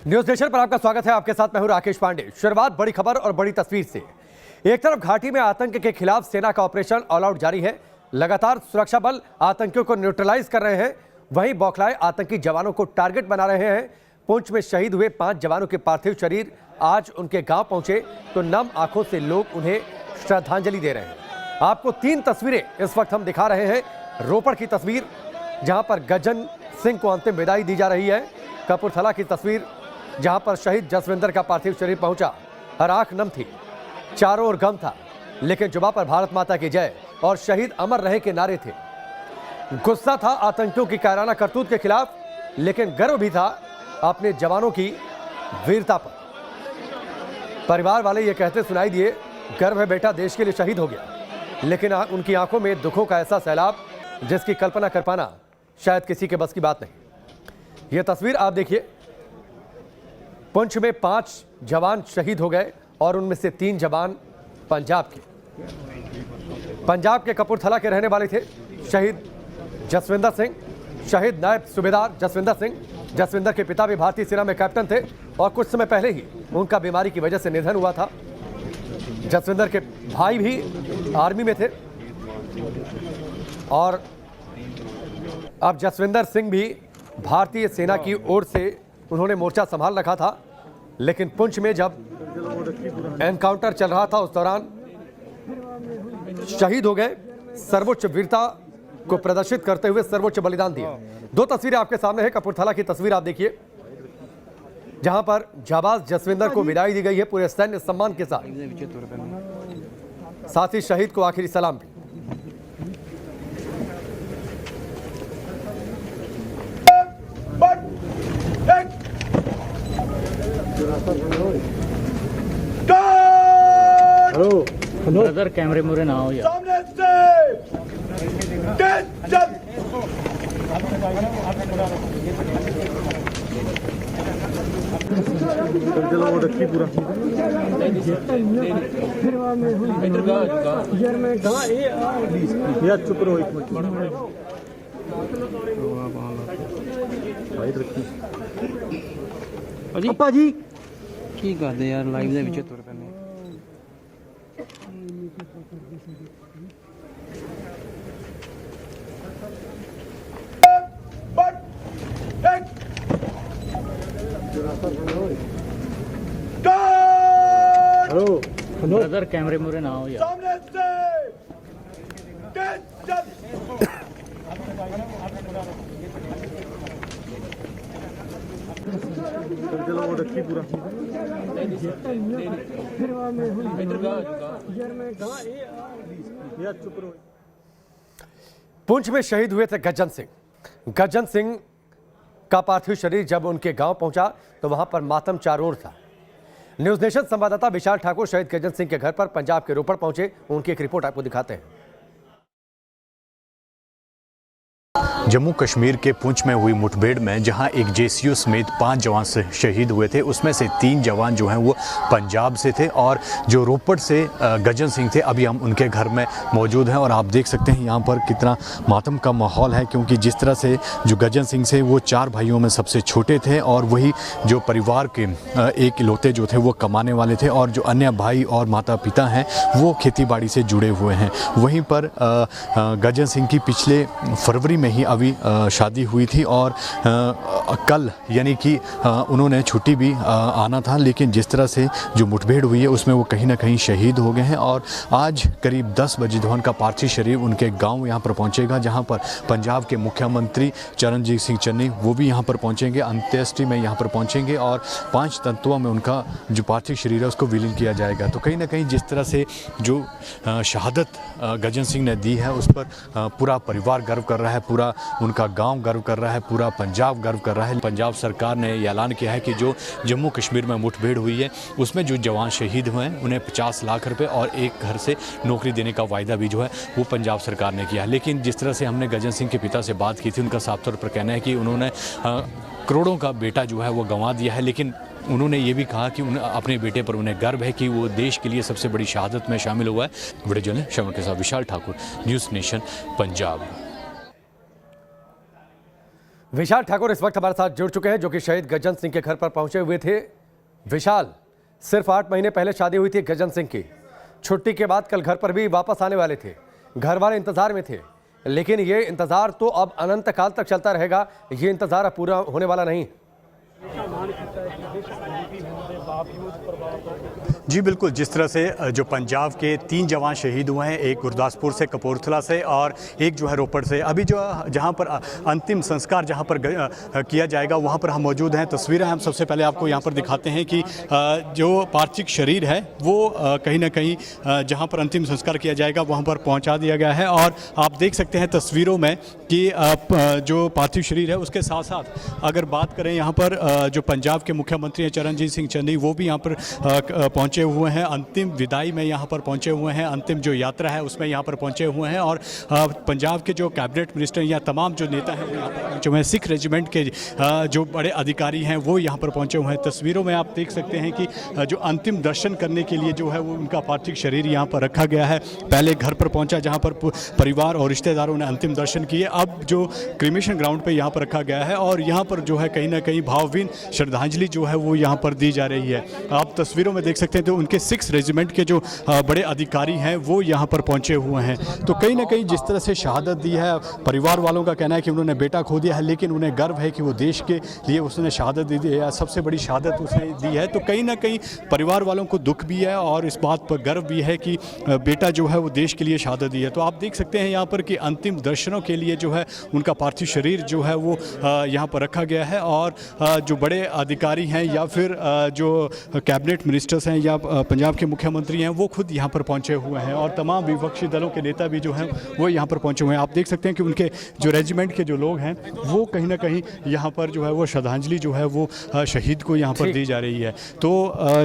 News nation पर आपका स्वागत है। आपके साथ मैं हूं राकेश पांडे। शुरुआत बड़ी खबर और बड़ी तस्वीर से। एक तरफ घाटी में आतंक के खिलाफ सेना का ऑपरेशन ऑल आउट जारी है। लगातार सुरक्षा बल आतंकियों को न्यूट्रलाइज कर रहे हैं, वहीं बौखलाए आतंकी जवानों को टारगेट बना रहे हैं। पुंछ में शहीद हुए 5 जवानों के पार्थिव शरीर आज उनके गांव पहुंचे तो नम आंखों से लोग उन्हें श्रद्धांजलि दे रहे हैं। आपको 3 तस्वीरें इस वक्त हम दिखा रहे हैं। रोपड़ की तस्वीर जहां पर गजन सिंह को अंतिम विदाई दी जा रही है। कपूरथला की तस्वीर जहां पर शहीद जसविंदर का पार्थिव शरीर पहुंचा। हर आंख नम थी, चारों ओर गम था, लेकिन जुबां पर भारत माता की जय और शहीद अमर रहे के नारे थे। गुस्सा था आतंकियों की कायराना करतूत के खिलाफ, लेकिन गर्व भी था अपने जवानों की वीरता पर। परिवार वाले ये कहते सुनाई दिए, गर्व है बेटा देश के लिए शहीद हो गया, लेकिन उनकी आंखों में दुखों का ऐसा सैलाब जिसकी कल्पना कर पाना शायद किसी के बस की बात नहीं। यह तस्वीर आप देखिए, पुंछ में 5 जवान शहीद हो गए और उनमें से 3 जवान पंजाब के कपूरथला के रहने वाले थे। शहीद जसविंदर सिंह, शहीद नायब सूबेदार जसविंदर सिंह। जसविंदर के पिता भी भारतीय सेना में कैप्टन थे और कुछ समय पहले ही उनका बीमारी की वजह से निधन हुआ था। जसविंदर के भाई भी आर्मी में थे और अब जसविंदर सिंह भी भारतीय सेना की ओर से उन्होंने मोर्चा संभाल रखा था, लेकिन पुंछ में जब एनकाउंटर चल रहा था उस दौरान शहीद हो गए। सर्वोच्च वीरता को प्रदर्शित करते हुए सर्वोच्च बलिदान दिया। 2 तस्वीरें आपके सामने है। कपूरथला की तस्वीर आप देखिए, जहां पर जाबाज जसविंदर को विदाई दी गई है पूरे सैन्य सम्मान के साथ, साथ ही शहीद को आखिरी सलाम भी। ब्रदर कैमरे मुरे ना हो यार। सामने से चलो वो रखी पूरा यार चुप रहो पापा जी की करदे यार लाइव ਦੇ ਵਿੱਚ ਤੁਰ ਪੈਨੇ। ब्रदर कैमरे मुरे ना हो यार। सामने से चलो वो रखी पूरा यार चुप रहो। पुंछ में शहीद हुए थे गजन सिंह। गजन सिंह का पार्थिव शरीर जब उनके गांव पहुंचा तो वहां पर मातम चारों ओर था। न्यूज नेशन संवाददाता विशाल ठाकुर शहीद गजन सिंह के घर पर पंजाब के रोपड़ पहुंचे। उनकी एक रिपोर्ट आपको दिखाते हैं। जम्मू कश्मीर के पुंछ में हुई मुठभेड़ में जहां एक जेसीओ समेत 5 जवान शहीद हुए थे, उसमें से 3 जवान जो हैं वो पंजाब से थे और जो रोपड़ से गजन सिंह थे। अभी हम उनके घर में मौजूद हैं और आप देख सकते हैं यहाँ पर कितना मातम का माहौल है, क्योंकि जिस तरह से जो गजन सिंह से वो 4 भाइयों में सबसे छोटे थे और वही जो परिवार के एक इकलौते जो थे वो कमाने वाले थे और जो अन्य भाई और माता पिता हैं वो खेती बाड़ी से जुड़े हुए हैं। वहीं पर गजन सिंह की पिछले फरवरी में ही अभी शादी हुई थी और कल यानी कि उन्होंने छुट्टी भी आना था, लेकिन जिस तरह से जो मुठभेड़ हुई है उसमें वो कहीं ना कहीं शहीद हो गए हैं। और आज करीब 10 बजे उनका पार्थिव शरीर उनके गांव यहाँ पर पहुँचेगा, जहाँ पर पंजाब के मुख्यमंत्री चरणजीत सिंह चन्नी वो भी यहाँ पर पहुँचेंगे, अंत्येष्टि में यहाँ पर पहुँचेंगे और 5 तंतुओं में उनका जो पार्थिव शरीर है उसको विलीन किया जाएगा। तो कहीं ना कहीं जिस तरह से जो शहादत गजन सिंह ने दी है उस पर पूरा परिवार गर्व कर रहा है, पूरा उनका गांव गर्व कर रहा है, पूरा पंजाब गर्व कर रहा है। पंजाब सरकार ने ये ऐलान किया है कि जो जम्मू कश्मीर में मुठभेड़ हुई है उसमें जो जवान शहीद हुए हैं उन्हें 50 लाख रुपए और एक घर से नौकरी देने का वायदा भी जो है वो पंजाब सरकार ने किया है। लेकिन जिस तरह से हमने गजन सिंह के पिता से बात की थी, उनका साफ तौर पर कहना है कि उन्होंने करोड़ों का बेटा जो है वो गंवा दिया है, लेकिन उन्होंने ये भी कहा कि अपने बेटे पर उन्हें गर्व है कि वो देश के लिए सबसे बड़ी शहादत में शामिल हुआ है। वीडियो जर्नलिस्ट श्रवण के साथ विशाल ठाकुर, न्यूज़ नेशन पंजाब। विशाल ठाकुर इस वक्त हमारे साथ जुड़ चुके हैं, जो कि शहीद गजन सिंह के घर पर पहुंचे हुए थे। विशाल, सिर्फ 8 महीने पहले शादी हुई थी गजन सिंह की। छुट्टी के बाद कल घर पर भी वापस आने वाले थे। घर वाले इंतजार में थे, लेकिन ये इंतजार तो अब अनंत काल तक चलता रहेगा। ये इंतजार अब पूरा होने वाला नहीं। जी बिल्कुल, जिस तरह से जो पंजाब के 3 जवान शहीद हुए हैं, एक गुरदासपुर से, कपूरथला से और एक जो है रोपड़ से, अभी जो जहां पर अंतिम संस्कार जहां पर किया जाएगा वहां पर हम मौजूद हैं। तस्वीरें हम सबसे पहले आपको यहां पर दिखाते हैं कि जो पार्थिव शरीर है वो कहीं ना कहीं जहां पर अंतिम संस्कार किया जाएगा वहां पर पहुंचा दिया गया है। और आप देख सकते हैं तस्वीरों में कि जो पार्थिव शरीर है उसके साथ साथ अगर बात करें यहाँ पर जो पंजाब के मुख्यमंत्री हैं चरणजीत सिंह चन्नी, वो भी यहाँ पर पहुँचे हुए हैं। अंतिम विदाई में यहाँ पर पहुँचे हुए हैं, अंतिम जो यात्रा है उसमें यहाँ पर पहुँचे हुए हैं। और पंजाब के जो कैबिनेट मिनिस्टर या तमाम जो नेता हैं वो यहाँ पर पहुँचे हुए हैं। सिख रेजिमेंट के जो बड़े अधिकारी हैं वो यहाँ पर पहुँचे हुए हैं। तस्वीरों में आप देख सकते हैं कि जो अंतिम दर्शन करने के लिए जो है वो उनका पार्थिव शरीर यहाँ पर रखा गया है। पहले घर पर पहुँचा जहाँ पर परिवार और रिश्तेदारों ने अंतिम दर्शन किए, अब जो क्रिमेशन ग्राउंड पर यहाँ पर रखा गया है और यहाँ पर जो है कहीं ना कहीं भावभीनी श्रद्धांजलि जो है वो यहाँ पर दी जा रही है। आप तस्वीरों में देख सकते हैं तो उनके 6 रेजिमेंट के जो बड़े अधिकारी हैं वो यहाँ पर पहुँचे हुए हैं। तो कहीं ना कहीं जिस तरह से शहादत दी है, परिवार वालों का कहना है कि उन्होंने बेटा खो दिया है, लेकिन उन्हें गर्व है कि वो देश के लिए उसने शहादत दी है, सबसे बड़ी शहादत उसने दी है। तो कहीं ना कहीं परिवार वालों को दुख भी है और इस बात पर गर्व भी है कि बेटा जो है वो देश के लिए शहादत दी है। तो आप देख सकते हैं यहाँ पर कि अंतिम दर्शनों के लिए जो है उनका पार्थिव शरीर जो है वो यहाँ पर रखा गया है। और जो बड़े अधिकारी हैं या फिर जो कैबिनेट मिनिस्टर्स हैं या पंजाब के मुख्यमंत्री हैं वो खुद यहाँ पर पहुँचे हुए हैं और तमाम विपक्षी दलों के नेता भी जो हैं वो यहाँ पर पहुँचे हुए हैं। आप देख सकते हैं कि उनके जो रेजिमेंट के जो लोग हैं वो कहीं ना कहीं यहाँ पर जो है वो श्रद्धांजलि जो है वो शहीद को यहाँ पर दी जा रही है। तो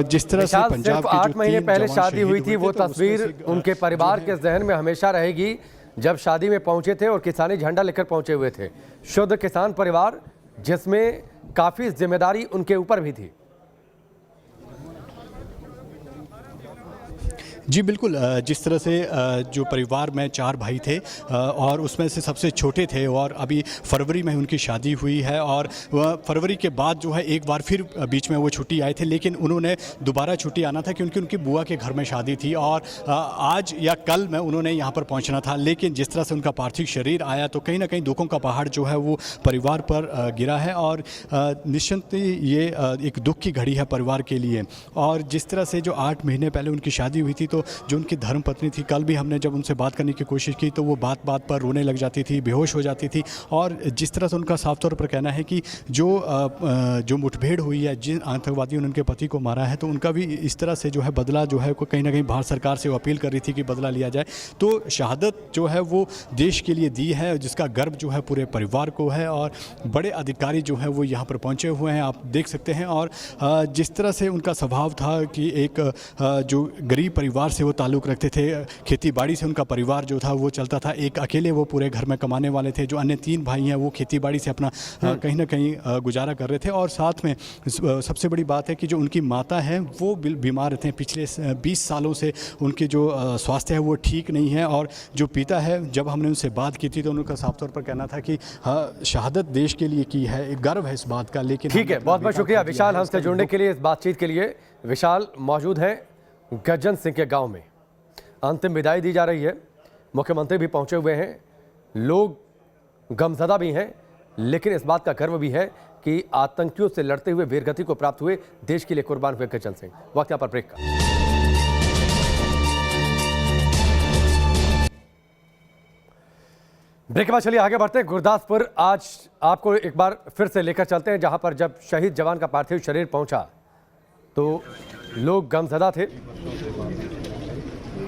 जिस तरह से पंजाब के 8 महीने पहले शादी हुई थी, वो तस्वीर उनके परिवार के जहन में हमेशा रहेगी, जब शादी में पहुंचे थे और किसानी झंडा लेकर पहुंचे हुए थे। शुद्ध किसान परिवार, जिसमें काफी जिम्मेदारी उनके ऊपर भी थी। जी बिल्कुल, जिस तरह से जो परिवार में 4 भाई थे और उसमें से सबसे छोटे थे और अभी फरवरी में उनकी शादी हुई है और फरवरी के बाद जो है एक बार फिर बीच में वो छुट्टी आए थे, लेकिन उन्होंने दोबारा छुट्टी आना था क्योंकि उनकी बुआ के घर में शादी थी और आज या कल में उन्होंने यहाँ पर पहुँचना था। लेकिन जिस तरह से उनका पार्थिव शरीर आया तो कहीं ना कहीं दुखों का पहाड़ जो है वो परिवार पर गिरा है और निश्चित ये एक दुख की घड़ी है परिवार के लिए। और जिस तरह से जो 8 महीने पहले उनकी शादी हुई थी तो जो उनकी धर्मपत्नी थी, कल भी हमने जब उनसे बात करने की कोशिश की तो वो बात बात पर रोने लग जाती थी, बेहोश हो जाती थी। और जिस तरह से उनका साफ तौर पर कहना है कि जो मुठभेड़ हुई है, जिन आतंकवादियों ने उनके पति को मारा है, तो उनका भी इस तरह से जो है बदला जो है कहीं ना कहीं भारत सरकार से वो अपील कर रही थी कि बदला लिया जाए। तो शहादत जो है वो देश के लिए दी है, जिसका गर्व जो है पूरे परिवार को है और बड़े अधिकारी जो है वो यहाँ पर पहुँचे हुए हैं, आप देख सकते हैं। और जिस तरह से उनका स्वभाव था कि एक जो गरीब परिवार से वो ताल्लुक़ रखते थे, खेती बाड़ी से उनका परिवार जो था वो चलता था। एक अकेले वो पूरे घर में कमाने वाले थे, जो अन्य 3 भाई हैं वो खेती बाड़ी से अपना कहीं ना कहीं गुजारा कर रहे थे। और साथ में सबसे बड़ी बात है कि जो उनकी माता है वो बीमार रहते हैं, पिछले 20 सालों से उनकी जो स्वास्थ्य है वो ठीक नहीं है। और जो पिता है, जब हमने उनसे बात की थी तो उनका साफ तौर पर कहना था कि शहादत देश के लिए की है, गर्व है इस बात का। लेकिन ठीक है, बहुत बहुत शुक्रिया विशाल हमसे जुड़ने के लिए, इस बातचीत के लिए। विशाल मौजूद हैं गजन सिंह के गांव में, अंतिम विदाई दी जा रही है, मुख्यमंत्री भी पहुंचे हुए हैं, लोग गमज़दा भी हैं, लेकिन इस बात का गर्व भी है कि आतंकियों से लड़ते हुए वीरगति को प्राप्त हुए, देश के लिए कुर्बान हुए गजन सिंह। वक्त यहाँ पर ब्रेक का। ब्रेक के बाद चलिए आगे बढ़ते हैं। गुरदासपुर आज आपको एक बार फिर से लेकर चलते हैं, जहां पर जब शहीद जवान का पार्थिव शरीर पहुंचा तो लोग गमज़दा थे।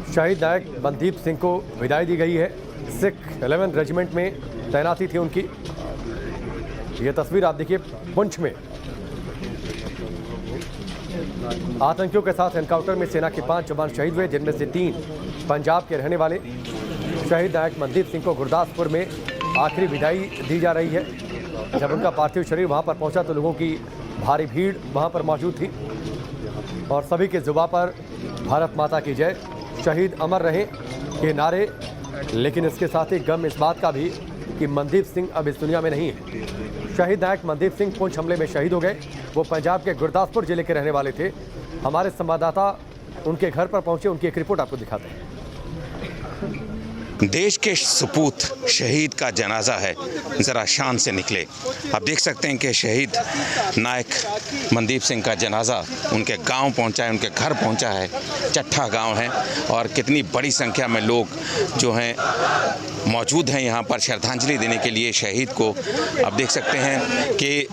शहीद नायक मनदीप सिंह को विदाई दी गई है। सिख 11 रेजिमेंट में तैनाती थी उनकी। ये तस्वीर आप देखिए पुंछ में आतंकियों के साथ एनकाउंटर में सेना के 5 जवान शहीद हुए, जिनमें से 3 पंजाब के रहने वाले। शहीद नायक मनदीप सिंह को गुरदासपुर में आखिरी विदाई दी जा रही है। जब उनका पार्थिव शरीर वहां पर पहुंचा तो लोगों की भारी भीड़ वहां पर मौजूद थी और सभी के जुबान पर भारत माता की जय, शहीद अमर रहे के नारे। लेकिन इसके साथ ही गम इस बात का भी कि मनदीप सिंह अब इस दुनिया में नहीं है। शहीद नायक मनदीप सिंह पुंछ हमले में शहीद हो गए। वो पंजाब के गुरदासपुर जिले के रहने वाले थे। हमारे संवाददाता उनके घर पर पहुंचे, उनकी एक रिपोर्ट आपको दिखाते हैं। देश के सपूत शहीद का जनाजा है, ज़रा शान से निकले। आप देख सकते हैं कि शहीद नायक मनदीप सिंह का जनाजा उनके गांव पहुंचा है, उनके घर पहुंचा है। चट्ठा गांव है और कितनी बड़ी संख्या में लोग जो हैं मौजूद हैं यहाँ पर श्रद्धांजलि देने के लिए शहीद को। आप देख सकते हैं कि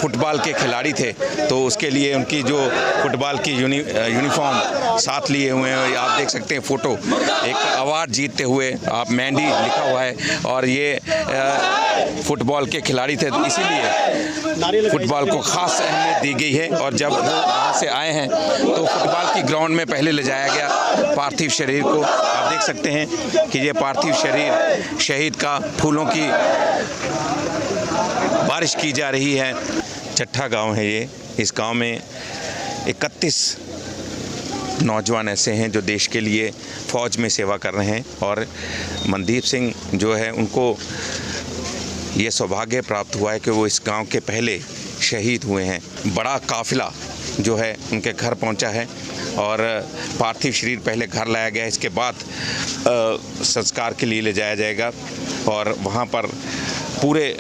फुटबॉल के खिलाड़ी थे तो उसके लिए उनकी जो फुटबॉल की यूनिफॉर्म साथ लिए हुए हैं। आप देख सकते हैं फ़ोटो, एक अवार्ड जीतते हुए आप मैंडी लिखा हुआ है और ये फुटबॉल के खिलाड़ी थे तो इसीलिए फुटबॉल को ख़ास अहमियत दी गई है। और जब वो वहाँ से आए हैं तो फुटबॉल की ग्राउंड में पहले ले जाया गया पार्थिव शरीर को। आप देख सकते हैं कि ये पार्थिव शरीर शहीद का फूलों की बारिश की जा रही है। चट्ठा गांव है ये। इस गांव में 31 नौजवान ऐसे हैं जो देश के लिए फ़ौज में सेवा कर रहे हैं और मनदीप सिंह जो है उनको ये सौभाग्य प्राप्त हुआ है कि वो इस गांव के पहले शहीद हुए हैं। बड़ा काफ़िला जो है उनके घर पहुंचा है और पार्थिव शरीर पहले घर लाया गया, इसके बाद संस्कार के लिए ले जाया जाएगा और वहां पर पूरे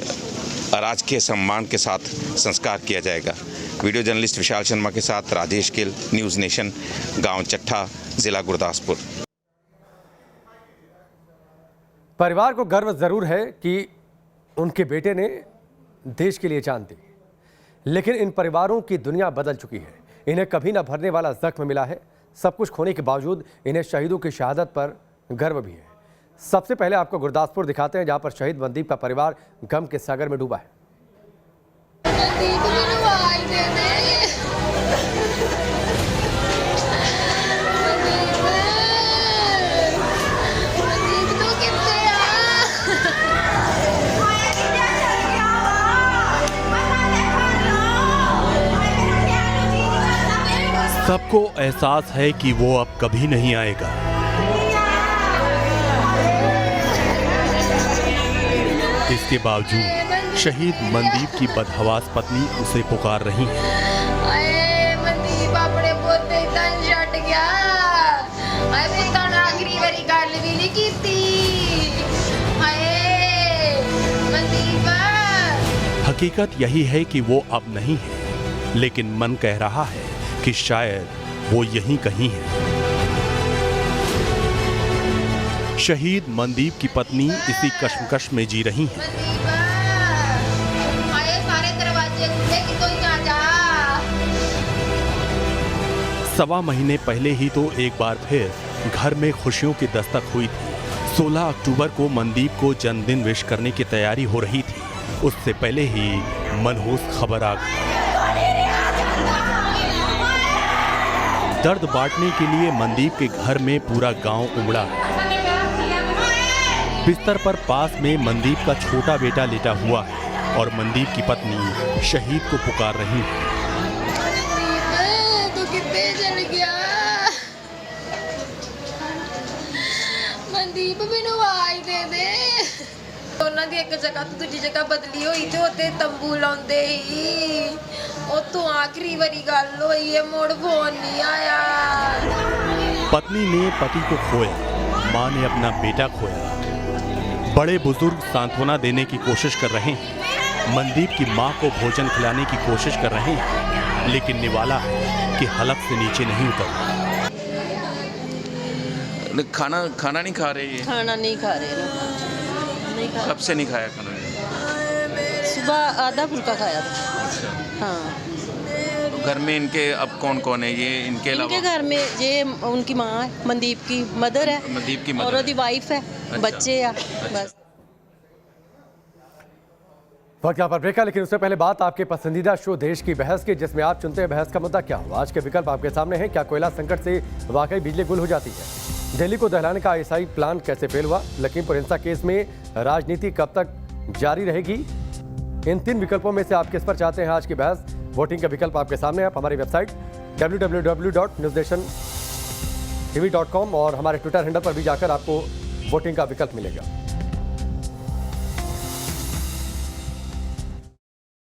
राजकीय सम्मान के साथ संस्कार किया जाएगा। वीडियो जर्नलिस्ट विशाल शर्मा के साथ राजेश गिल, न्यूज़ नेशन, गांव चट्ठा, ज़िला गुरदासपुर। परिवार को गर्व जरूर है कि उनके बेटे ने देश के लिए जान दी, लेकिन इन परिवारों की दुनिया बदल चुकी है। इन्हें कभी न भरने वाला जख्म मिला है। सब कुछ खोने के बावजूद इन्हें शहीदों की शहादत पर गर्व भी है। सबसे पहले आपको गुरदासपुर दिखाते हैं, जहां पर शहीद मनदीप का परिवार गम के सागर में डूबा है। सबको एहसास है कि वो अब कभी नहीं आएगा। इसके बावजूद शहीद मनदीप की बदहवास पत्नी उसे पुकार रही है। मनदीप अपने पोते तन छट गया, मैं तन आखिरी बारी गल भी नहीं कीती। मनदीप, हकीकत यही है कि वो अब नहीं है, लेकिन मन कह रहा है कि शायद वो यहीं कहीं है। शहीद मनदीप की पत्नी इसी कश्मकश में जी रही हैं। सारे दरवाजे खुले कि कोई ना जा। 1.25 महीने पहले ही तो एक बार फिर घर में खुशियों की दस्तक हुई थी। 16 अक्टूबर को मनदीप को जन्मदिन विश करने की तैयारी हो रही थी। उससे पहले ही मनहूस खबर आ गई। दर्द बांटने के लिए मनदीप के घर में पूरा गांव उमड़ा है। बिस्तर पर पास में मनदीप का छोटा बेटा लेटा हुआ है और मनदीप की पत्नी शहीद को पुकार रही है। तू कितने चल गया? मनदीप मैनू आवाज दे दे। ਉਹਨਾਂ ਦੀ ਇੱਕ ਜਗ੍ਹਾ ਤੋਂ ਦੂਜੀ ਜਗ੍ਹਾ ਬਦਲੀ ਹੋਈ ਤੇ ਉੱਤੇ ਤੰਬੂ ਲਾਉਂਦੇ ਹੀ। ਉੱਥੋਂ ਆਖਰੀ ਵਾਰੀ ਗੱਲ ਹੋਈ ਹੈ, ਮੁੜ ਫੋਨ नहीं आया। पत्नी ने पति को खोया, मां ने अपना बेटा खोया। बड़े बुजुर्ग सांत्वना देने की कोशिश कर रहे हैं। मनदीप की मां को भोजन खिलाने की कोशिश कर रहे हैं, लेकिन निवाला है कि हलक से नीचे नहीं उतर। खाना नहीं खा रहे ये? खाना नहीं खा रहे ना, नहीं खा। कब से नहीं खाया खाना? सुबह आधा फुल्का खाया था। हाँ। तो घर में इनके अब कौन कौन है? ये इनके अलावा इनके घर में ये उनकी माँ है, मनदीप की मदर है, मनदीप की मदर और उसकी वाइफ है, बच्चे है, बस। वक्त यहाँ पर ब्रेक है, लेकिन उससे पहले बात आपके पसंदीदा शो देश की बहस की, जिसमें आप चुनते हैं बहस का मुद्दा क्या हो। आज के विकल्प आपके सामने हैं। क्या कोयला संकट से वाकई बिजली गुल हो जाती है? दिल्ली को दहलाने का आईएसआई प्लान कैसे फेल हुआ? लखीमपुर हिंसा केस में राजनीति कब तक जारी रहेगी? इन 3 विकल्पों में से आप किस पर चाहते हैं आज की बहस? वोटिंग का विकल्प आपके सामने। आप हमारी वेबसाइट www.newsnationtv.com और हमारे ट्विटर हैंडल पर भी जाकर आपको वोटिंग का विकल्प मिलेगा।